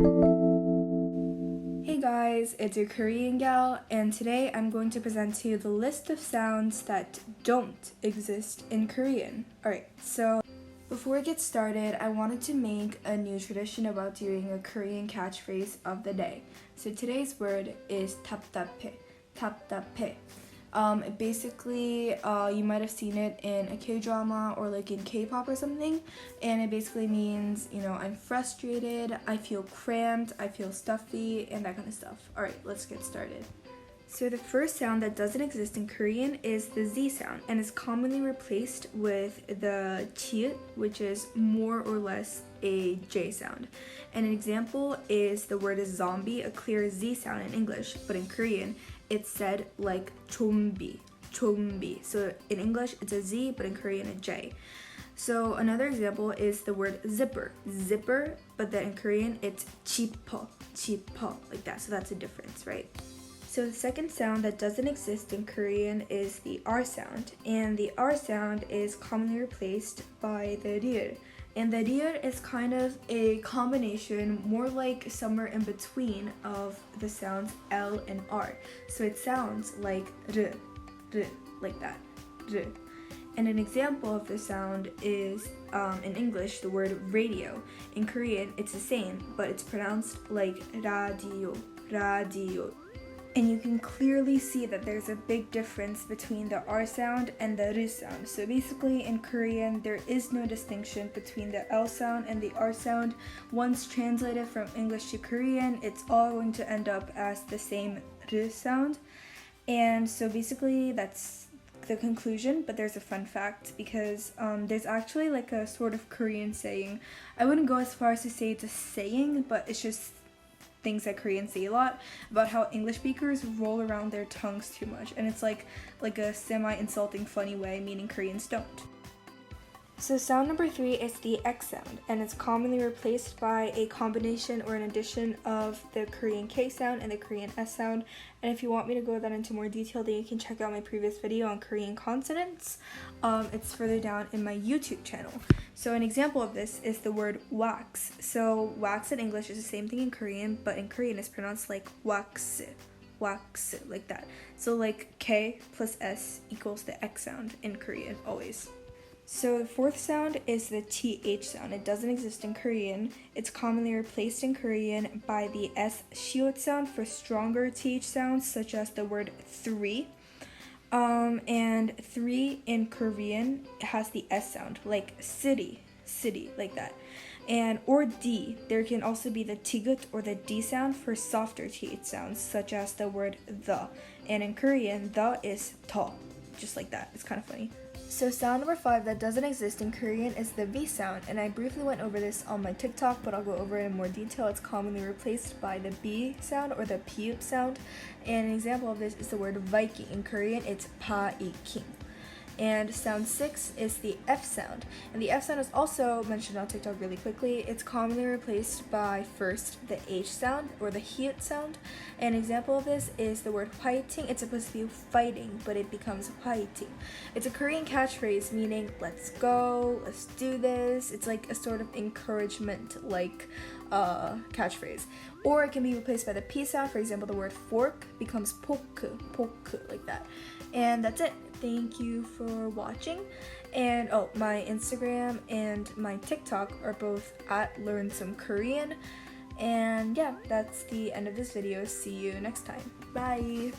Hey guys, it's your Korean gal, and today I'm going to present to you the list of sounds that don't exist in Korean. Alright, so before we get started, I wanted to make a new tradition about doing a Korean catchphrase of the day. So today's word is 답답해. 답답해. Basically, you might have seen it in a K-drama or like in K-pop or something, and it basically means, I'm frustrated, I feel cramped, I feel stuffy, and that kind of stuff. Alright, let's get started. So the first sound that doesn't exist in Korean is the Z sound, and is commonly replaced with the chiut, which is more or less a J sound. And an example is the word is zombie, a clear Z sound in English, but in Korean, it's said like 좀비. So in English, it's a Z, but in Korean, a J. So another example is the word zipper, but then in Korean, it's 지퍼, like that. So that's a difference, right? So the second sound that doesn't exist in Korean is the R sound, and the R sound is commonly replaced by the rir. And the rir is kind of a combination, more like somewhere in between of the sounds L and R. So it sounds like r, like that, r. And an example of the sound is, in English, the word radio. In Korean, it's the same, but it's pronounced like radio. And you can clearly see that there's a big difference between the R sound and the R sound. So basically in Korean, there is no distinction between the L sound and the R sound. Once translated from English to Korean, it's all going to end up as the same R sound. And so basically that's the conclusion, but there's a fun fact because there's actually like a sort of Korean saying. I wouldn't go as far as to say it's a saying, but it's just things that Koreans say a lot about how English speakers roll around their tongues too much, and it's like a semi-insulting funny way, meaning Koreans don't. So sound number 3 is the X sound, and it's commonly replaced by a combination or an addition of the Korean K sound and the Korean S sound. And if you want me to go that into more detail, then you can check out my previous video on Korean consonants. It's further down in my YouTube channel. So an example of this is the word wax. So wax in English is the same thing in Korean, but in Korean it's pronounced like wax, like that. So like K plus S equals the X sound in Korean, always. So the fourth sound is the TH sound. It doesn't exist in Korean. It's commonly replaced in Korean by the S 시옷 sound for stronger TH sounds, such as the word three. And three in Korean has the S sound, like city, like that. And or D, there can also be the tigut or the D sound for softer TH sounds, such as the word the. And in Korean, the is to, just like that. It's kind of funny. So sound number 5 that doesn't exist in Korean is the V sound, and I briefly went over this on my TikTok, but I'll go over it in more detail. It's commonly replaced by the B sound or the piut sound, and an example of this is the word Viking. In Korean, it's pa-iking. And sound 6 is the F sound, and the F sound is also mentioned on TikTok really quickly. It's commonly replaced by first the H sound or the hiut sound. An example of this is the word fighting. It's supposed to be fighting, but it becomes fighting. It's a Korean catchphrase meaning let's go, let's do this. It's like a sort of encouragement like catchphrase. Or it can be replaced by the P sound. For example, the word fork becomes poku, like that. And that's it. Thank you for watching. And my Instagram and my TikTok are both at Learn Some Korean. And yeah, that's the end of this video. See you next time. Bye!